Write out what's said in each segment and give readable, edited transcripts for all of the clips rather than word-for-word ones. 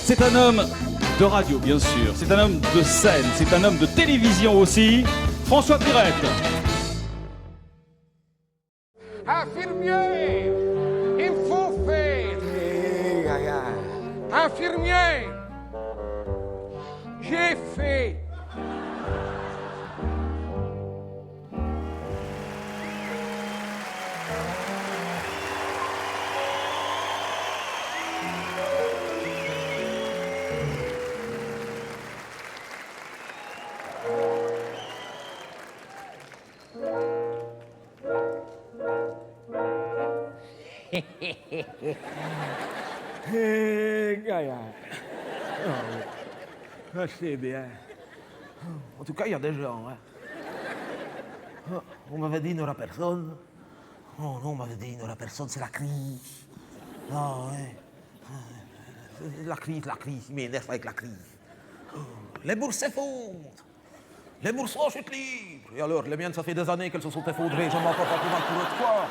C'est un homme de radio, bien sûr. C'est un homme de scène. C'est un homme de télévision aussi. François Pirette. Infirmier, il faut faire. Infirmier, j'ai fait. Gaillard. Ah, c'est bien. En tout cas, il y a des gens. Hein. On m'avait dit, il n'y aura personne. Oh non, on m'avait dit, il n'y aura personne, c'est la crise. Ah ouais. La crise, il m'énerve avec la crise. Les bourses s'effondrent. Les bourses sont en chute libre. Et alors, les miennes, ça fait des années qu'elles se sont effondrées. Je m'en porte pas plus mal pour l'autre fois.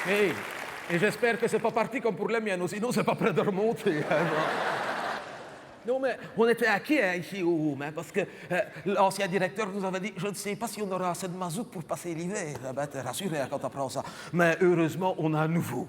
Et j'espère que c'est pas parti comme pour les miennes, sinon c'est pas près de remonter. Hein, non, mais on était inquiets ici au Roum, hein, parce que l'ancien directeur nous avait dit « Je ne sais pas si on aura assez de mazout pour passer l'hiver. » Ben, t'es rassuré hein, quand t'apprends ça. Mais heureusement, on a un nouveau.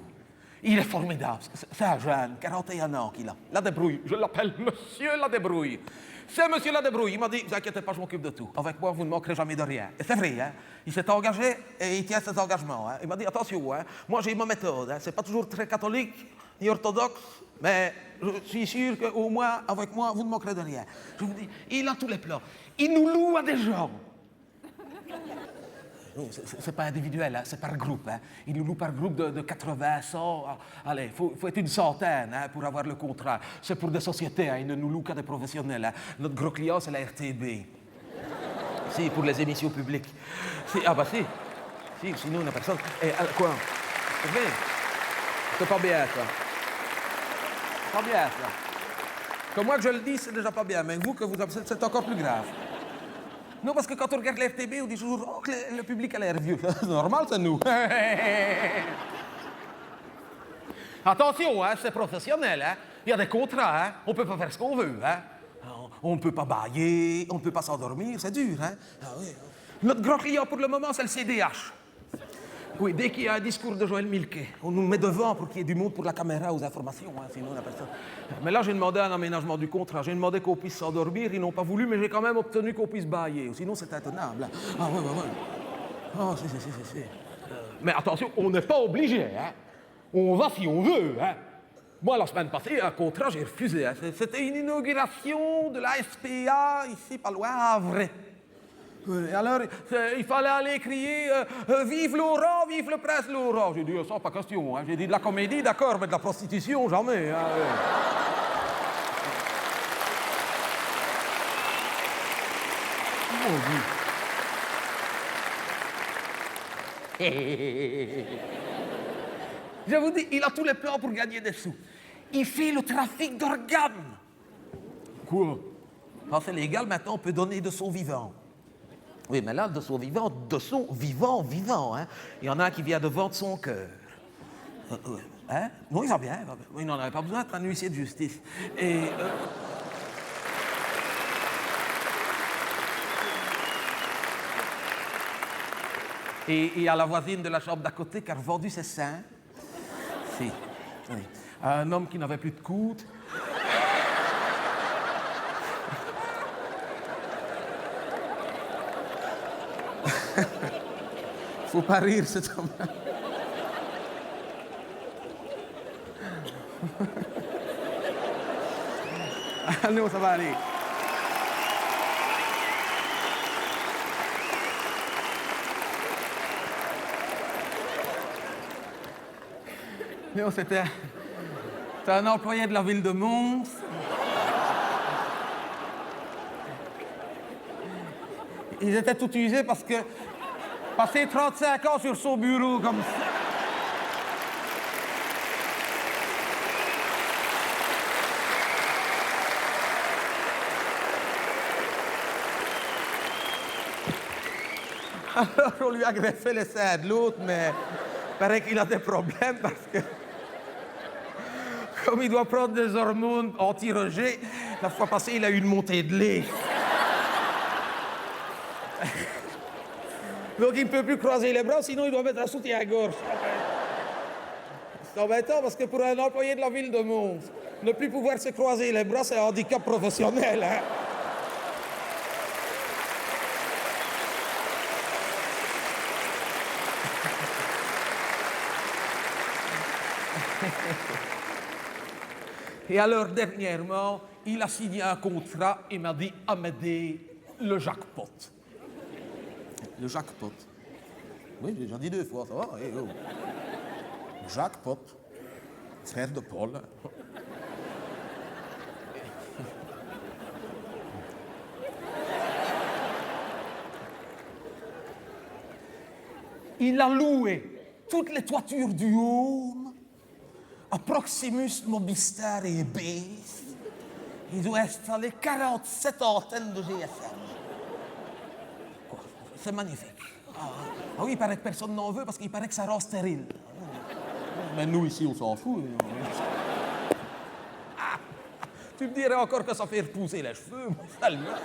Il est formidable. C'est un jeune, 41 ans qu'il a. La Débrouille. Je l'appelle Monsieur La Débrouille. C'est Monsieur La Débrouille. Il m'a dit, ne vous inquiétez pas, je m'occupe de tout. Avec moi, vous ne manquerez jamais de rien. Et c'est vrai, hein. Il s'est engagé et il tient ses engagements. Hein. Il m'a dit, attention, hein. Moi j'ai ma méthode. Hein. C'est pas toujours très catholique ni orthodoxe, mais je suis sûr qu'au moins, avec moi, vous ne manquerez de rien. Je vous dis, il a tous les plans. Il nous loue à des gens. Non, c'est pas individuel, hein, c'est par groupe. Hein. Il nous loue par groupe de 80, 100. Allez, faut être une centaine hein, pour avoir le contrat. C'est pour des sociétés, hein, il ne nous loue qu'à des professionnels. Hein. Notre gros client, c'est la RTB. Si, pour les émissions publiques. Si, ah bah si. Si, sinon, on n'a personne. Et quoi? C'est vrai? C'est pas bien, ça. Pas bien, ça. Comme moi que je le dis, c'est déjà pas bien. Mais vous, que vous c'est encore plus grave. Non, parce que quand on regarde l'RTB, on dit toujours oh, que le public a l'air vieux. C'est normal, c'est nous. Attention, hein, c'est professionnel. Hein. Il y a des contrats. Hein. On ne peut pas faire ce qu'on veut. Hein. On ne peut pas bailler, on ne peut pas s'endormir. C'est dur. Hein. Ah, oui. Notre grand client pour le moment, c'est le CDH. Oui, dès qu'il y a un discours de Joël Milquet, on nous met devant pour qu'il y ait du monde pour la caméra aux informations, hein, sinon on n'a personne. Mais là, j'ai demandé un aménagement du contrat. J'ai demandé qu'on puisse s'endormir, ils n'ont pas voulu, mais j'ai quand même obtenu qu'on puisse bailler. Sinon, c'est intenable. Ah, ouais. Ah, si. Mais attention, on n'est pas obligé, hein. On va si on veut, hein. Moi, la semaine passée, un contrat, j'ai refusé. Hein. C'était une inauguration de la SPA, ici, pas loin, à Havre. Alors, il fallait aller crier vive Laurent, vive le prince Laurent. J'ai dit, ça, pas question. Hein. J'ai dit de la comédie, d'accord, mais de la prostitution, jamais. Hein. Mon Dieu. Je vous dis, il a tous les plans pour gagner des sous. Il fait le trafic d'organes. Quoi? Ah, c'est légal, maintenant, on peut donner de son vivant. Oui, mais là, de son vivant, hein. Il y en a un qui vient de vendre son cœur. Hein? Non, il va bien. Il n'en avait pas besoin d'être un huissier de justice. Et il y a la voisine de la chambre d'à côté qui a revendu ses seins. Si. Oui. Un homme qui n'avait plus de coude. Faut pas rire, cet homme. Ah non, ça va aller. Non, c'était un employé de la ville de Mons. Ils étaient tout usés parce que passer 35 ans sur son bureau comme ça. Alors, on lui a greffé les seins de l'autre, mais il paraît qu'il a des problèmes parce que, comme il doit prendre des hormones anti-rejet, la fois passée, il a eu une montée de lait. Donc, il ne peut plus croiser les bras, sinon il doit mettre un soutien à gorge. C'est embêtant parce que pour un employé de la ville de Mons, ne plus pouvoir se croiser les bras, c'est un handicap professionnel. Hein? Et alors, dernièrement, il a signé un contrat et m'a dit « Amédée, le jackpot ». Le jackpot. Oui, j'ai déjà dit 2 fois, ça va. Eh, oh. Jackpot, frère de Paul. Il a loué toutes les toitures du Home à Proximus, Mobistar et Base. Ils ont installé 47 antennes de GSM. Quoi, c'est magnifique. Ah oui, il paraît que personne n'en veut parce qu'il paraît que ça rend stérile. Mais nous, ici, on s'en fout. Ah, tu me dirais encore que ça fait repousser les cheveux, seulement.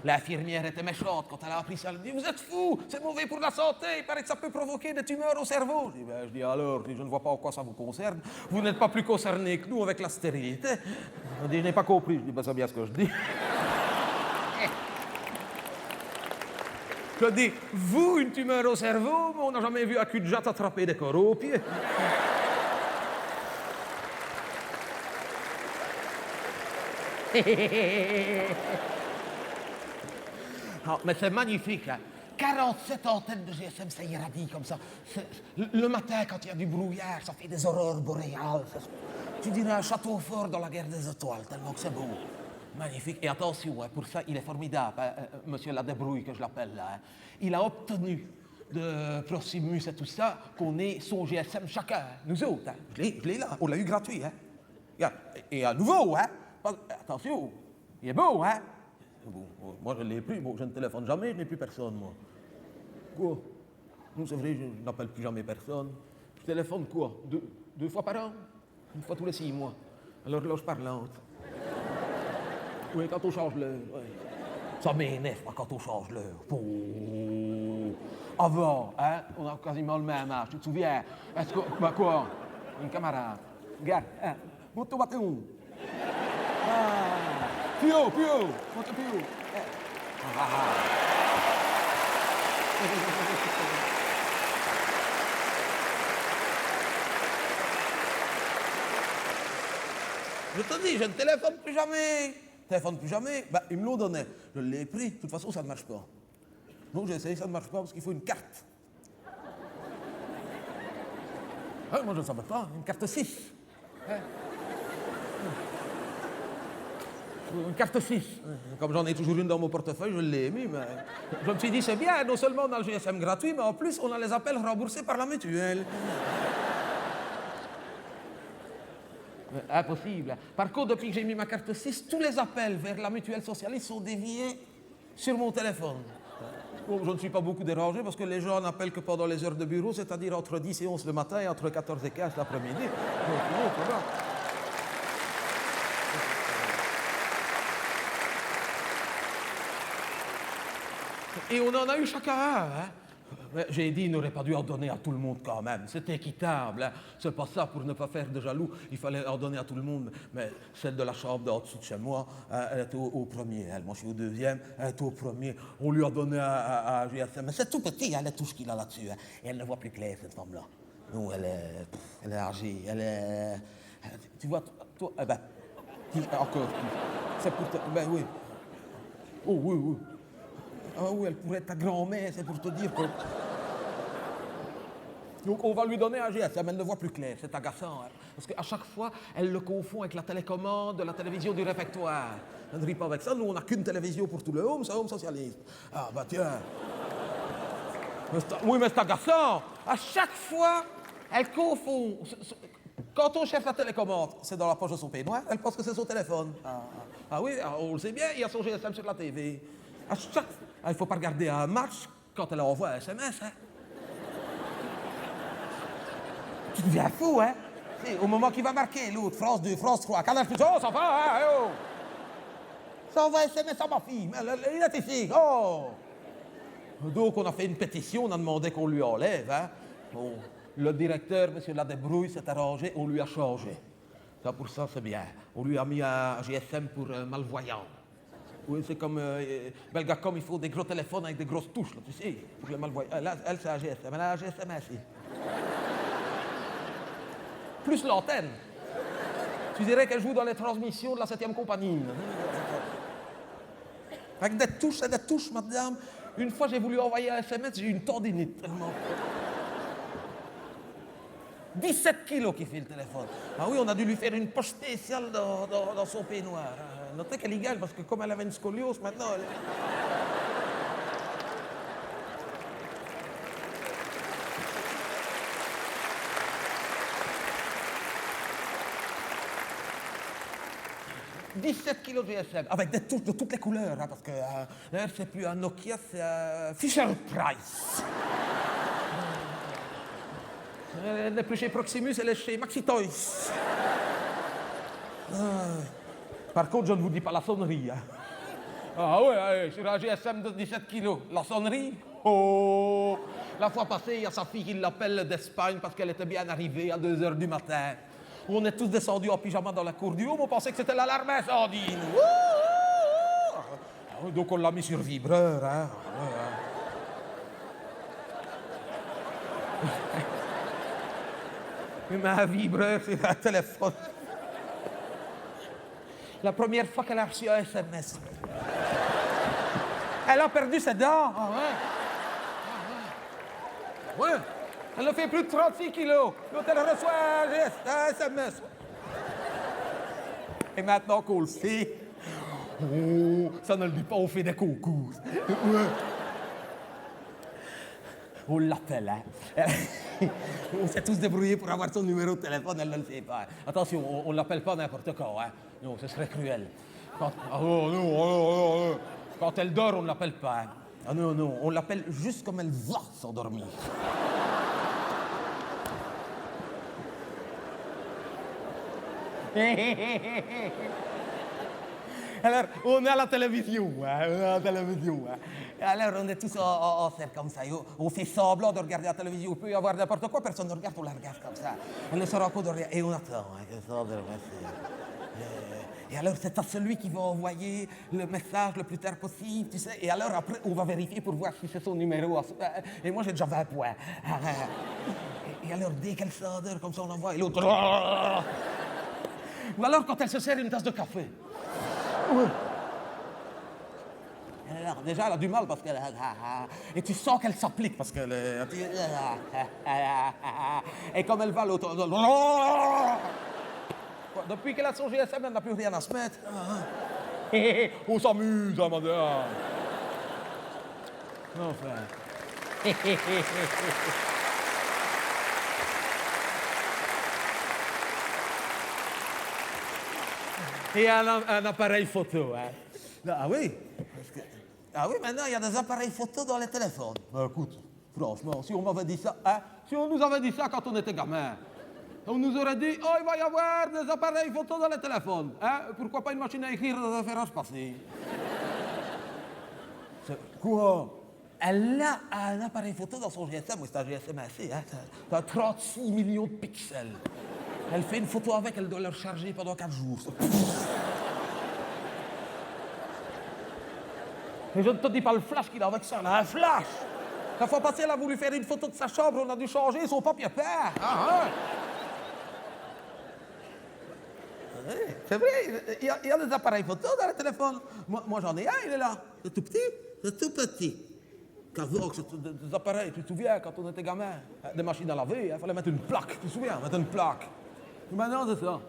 L'infirmière était méchante quand elle a appris ça. Elle dit « Vous êtes fous, c'est mauvais pour la santé, il paraît que ça peut provoquer des tumeurs au cerveau. » Je dis alors, je ne vois pas en quoi ça vous concerne. Vous n'êtes pas plus concerné que nous avec la stérilité. Elle dit « Je n'ai pas compris. » Je dis « C'est bien ce que je dis. » Je dis « Vous, une tumeur au cerveau, mais on n'a jamais vu un cul de jatte attraper des coraux aux pieds. » Ah, mais c'est magnifique, hein. 47 antennes de GSM, ça irradie comme ça. Le matin, quand il y a du brouillard, ça fait des aurores boréales. Tu dirais un château fort dans la guerre des étoiles, tellement que c'est beau. Magnifique. Et attention, hein, pour ça, il est formidable, hein, monsieur la débrouille, que je l'appelle là. Hein. Il a obtenu de Proximus et tout ça qu'on ait son GSM chacun, nous autres. Hein. Je l'ai là, on l'a eu gratuit. Hein. Et à nouveau, hein. Attention, il est beau, hein. Bon, moi, je ne l'ai plus. Bon, je ne téléphone jamais, je n'ai plus personne, moi. Quoi? Non, c'est vrai, je n'appelle plus jamais personne. Je téléphone quoi? Deux fois par an? Une fois tous les 6 mois. Alors, l'heure parlante. Oui, quand on change l'heure. Ouais. Ça m'énerve, quand on change l'heure. Avant, hein, on a quasiment le même âge. Tu te souviens? Est-ce que... Bah quoi? Une camarade. Regarde, hein, monte ton bâton. Ah. Plus haut, monte plus haut. Je te dis, je ne téléphone plus jamais. Bah, ils me l'ont donné. Je l'ai pris. De toute façon, ça ne marche pas. Donc j'ai essayé, ça ne marche pas parce qu'il faut une carte. Ah, moi, je ne savais pas. Une carte 6. Hein? Une carte 6. Comme j'en ai toujours une dans mon portefeuille, je l'ai mis, mais je me suis dit, c'est bien, non seulement on a le GSM gratuit, mais en plus, on a les appels remboursés par la mutuelle. Impossible. Par contre, depuis que j'ai mis ma carte 6, tous les appels vers la mutuelle socialiste sont déviés sur mon téléphone. Bon, je ne suis pas beaucoup dérangé parce que les gens n'appellent que pendant les heures de bureau, c'est-à-dire entre 10 et 11 le matin et entre 14 et 15 l'après-midi. Donc, non, ça va. Et on en a eu chacun un. Hein? J'ai dit, il n'aurait pas dû en donner à tout le monde quand même. C'est équitable. Hein? C'est pas ça, pour ne pas faire de jaloux, il fallait en donner à tout le monde. Mais celle de la chambre d'en dessous de chez moi, elle était au premier. Elle, moi, je suis au deuxième, elle était au premier. On lui a donné à GSM. Mais c'est tout petit, hein, les touches qu'il a là-dessus. Hein? Et elle ne voit plus clair, cette femme-là. Non, elle est âgée. Elle est... Tu vois, toi, eh ben, encore, c'est pour te... Ben oui. Oh, oui, oui. Ah oui, elle pourrait être ta grand-mère, c'est pour te dire que... Donc on va lui donner un GSM, elle ne voit plus clair, c'est agaçant. Hein? Parce qu'à chaque fois, elle le confond avec la télécommande de la télévision du réfectoire. Elle ne rit pas avec ça, nous on n'a qu'une télévision pour tout le Home, c'est Home socialiste. Ah bah tiens. Oui, mais c'est agaçant. À chaque fois, elle confond... Quand on cherche la télécommande, c'est dans la poche de son peignoir, elle pense que c'est son téléphone. Ah oui, on le sait bien, il y a son GSM sur la TV. À chaque... Il ne faut pas regarder un match quand elle envoie un SMS, hein. Tu deviens fou, hein? C'est au moment qu'il va marquer l'autre, France 2, France 3, Canal+, oh, ça va, hein, oh! Ça envoie un SMS à ma fille, mais il a tes filles, oh! Donc, on a fait une pétition, on a demandé qu'on lui enlève, hein. Bon, le directeur, M. Ladebrouille, s'est arrangé, on lui a changé. Ça, pour ça, c'est bien. On lui a mis un GSM pour malvoyants. Oui, c'est comme Belgacom, il faut des gros téléphones avec des grosses touches, là, tu sais, pour les malvoyants. Là, elle, c'est un GSM. Elle a un GSM ainsi. Plus l'antenne. Tu dirais qu'elle joue dans les transmissions de la 7e compagnie. Avec des touches, madame. Une fois, j'ai voulu envoyer un SMS, j'ai eu une tendinite tellement. 17 kilos qui fait le téléphone. Ah oui, on a dû lui faire une poche spéciale dans son peignoir. Notez qu'elle y gagne parce que comme elle avait une scoliose, maintenant elle... 17 kilos de GSM, avec des touches de toutes les couleurs, hein, parce que c'est plus un Nokia, c'est un Fisher-Price. Elle n'est plus chez Proximus, elle est chez Maxi Toys. Par contre, je ne vous dis pas la sonnerie. Hein. Ah ouais, sur un GSM de 17 kilos, la sonnerie. Oh! La fois passée, il y a sa fille qui l'appelle d'Espagne parce qu'elle était bien arrivée à 2 h du matin. On est tous descendus en pyjama dans la cour du haut, on pensait que c'était l'alarme incendie. Donc on l'a mis sur vibreur. Hein. Mais un vibreur, c'est un téléphone. La première fois qu'elle a reçu un SMS. Elle a perdu ses dents. Ah ouais. Ouais. Elle a fait plus de 36 kilos. L'autre, elle reçoit un SMS. Et maintenant qu'on le sait, oh, ça ne le dit pas, on fait des concours. Ouais. On l'appelle, hein. On s'est tous débrouillés pour avoir son numéro de téléphone, elle ne le sait pas. Attention, on ne l'appelle pas n'importe quand, hein. Non, ce serait cruel. Quand elle dort, on ne l'appelle pas. Hein. Ah non, on l'appelle juste comme elle va s'endormir. Alors, on est à la télévision, hein. Alors, on est tous en cercle comme ça. On fait semblant de regarder la télévision. Il peut y avoir n'importe quoi, personne ne regarde, on la regarde comme ça. On ne se rend compte de rien. Et on attend, hein, et alors, c'est à celui qui va envoyer le message le plus tard possible, tu sais. Et alors, après, on va vérifier pour voir si c'est son numéro. Et moi, j'ai déjà 20 points. Et alors, dès qu'elle s'endort, comme ça, on envoie. Et l'autre... Ou alors, quand elle se sert une tasse de café. Ouais. Alors, déjà, elle a du mal parce qu'elle... Et tu sens qu'elle s'applique parce qu'elle... Et comme elle va, l'autre... Depuis qu'elle a son GSM, elle n'a plus rien à se mettre. On s'amuse, hein, madame. Enfin... Et un appareil photo, hein. Ah oui, ah oui, maintenant il y a des appareils photo dans les téléphones. Ben, écoute, franchement, si on m'avait dit ça, hein, si on nous avait dit ça quand on était gamin, on nous aurait dit, oh, il va y avoir des appareils photo dans les téléphones, hein, pourquoi pas une machine à écrire des références passées? Quoi? Elle a un appareil photo dans son GSM, oui, c'est un GSM assez, hein, ça a 36 millions de pixels. Elle fait une photo avec, elle doit le recharger pendant 4 jours. Et je ne te dis pas le flash qu'il a avec ça, là, un flash. La fois passée, elle a voulu faire une photo de sa chambre, on a dû changer son papier peint. C'est vrai, il y a des appareils photo dans le téléphone. Moi j'en ai un, il est là. C'est tout petit, c'est tout petit. Cavox, des appareils, tu te souviens, quand on était gamin, des machines à laver, il fallait mettre une plaque, tu te souviens, mettre une plaque. Et maintenant, c'est ça.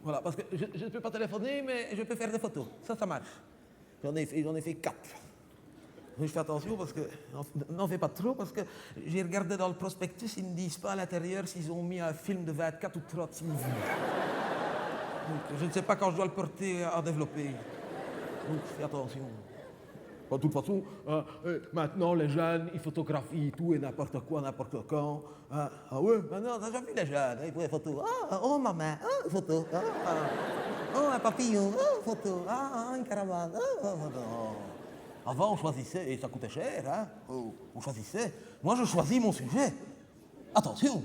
Voilà, parce que je ne peux pas téléphoner, mais je peux faire des photos. Ça marche. J'en ai fait 4. Mais je fais attention parce que... N'en fais pas trop, parce que j'ai regardé dans le prospectus, ils ne disent pas à l'intérieur s'ils ont mis un film de 24 ou 36 vues. Donc, je ne sais pas quand je dois le porter à développer. Donc, fais attention. De toute façon, maintenant, les jeunes, ils photographient tout et n'importe quoi, n'importe quand. Hein. Ah ouais, maintenant, t'as déjà vu les jeunes, hein, ils font des photos. Ah, oh, maman, ah, une photo. Ah, ah. Oh, un papillon, oh, photo. Ah, une caravane, oh, photo. Avant, on choisissait, et ça coûtait cher, hein. Oh, on choisissait. Moi, je choisis mon sujet. Attention.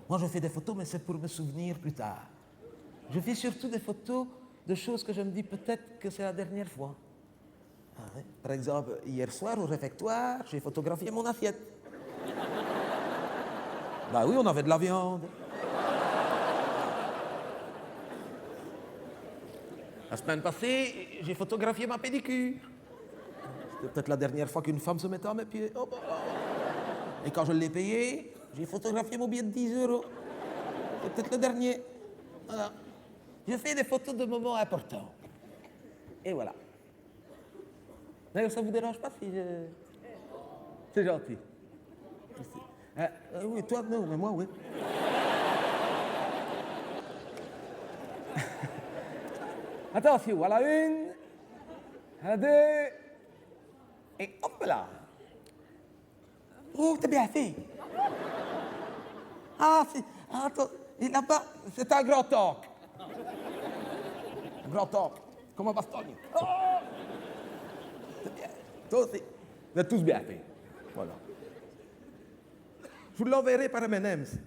Moi, je fais des photos, mais c'est pour me souvenir plus tard. Je fais surtout des photos de choses que je me dis peut-être que c'est la dernière fois. Ah, oui. Par exemple, hier soir, au réfectoire, j'ai photographié mon assiette. Bah oui, on avait de la viande. La semaine passée, j'ai photographié ma pédicure. C'était peut-être la dernière fois qu'une femme se mettait à mes pieds. Oh, bah, oh. Et quand je l'ai payé, j'ai photographié mon billet de 10 euros. C'est peut-être le dernier. Voilà. Je fais des photos de moments importants. Et voilà. D'ailleurs, ça ne vous dérange pas si je... C'est gentil. Oui, toi, non, mais moi, oui. Attention, à la une, à la deux, et hop là. Oh, t'as bien fait. Ah, c'est... Attends, et là-bas, c'est un grand talk. Un grand talk, comme un bastogne. Oh, c'est bien. Toi aussi. Vous êtes tous bien faits. Voilà. Je vous l'enverrai par M&M's.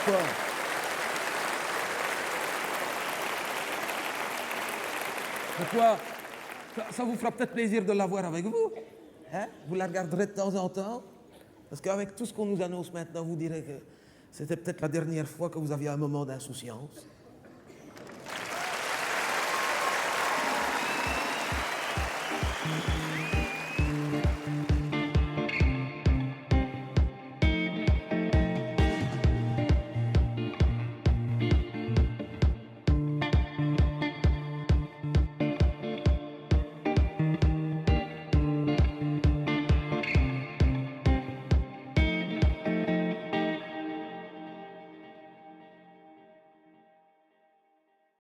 Quoi? Pourquoi? Ça vous fera peut-être plaisir de l'avoir avec vous. Hein? Vous la regarderez de temps en temps. Parce qu'avec tout ce qu'on nous annonce maintenant, vous direz que c'était peut-être la dernière fois que vous aviez un moment d'insouciance.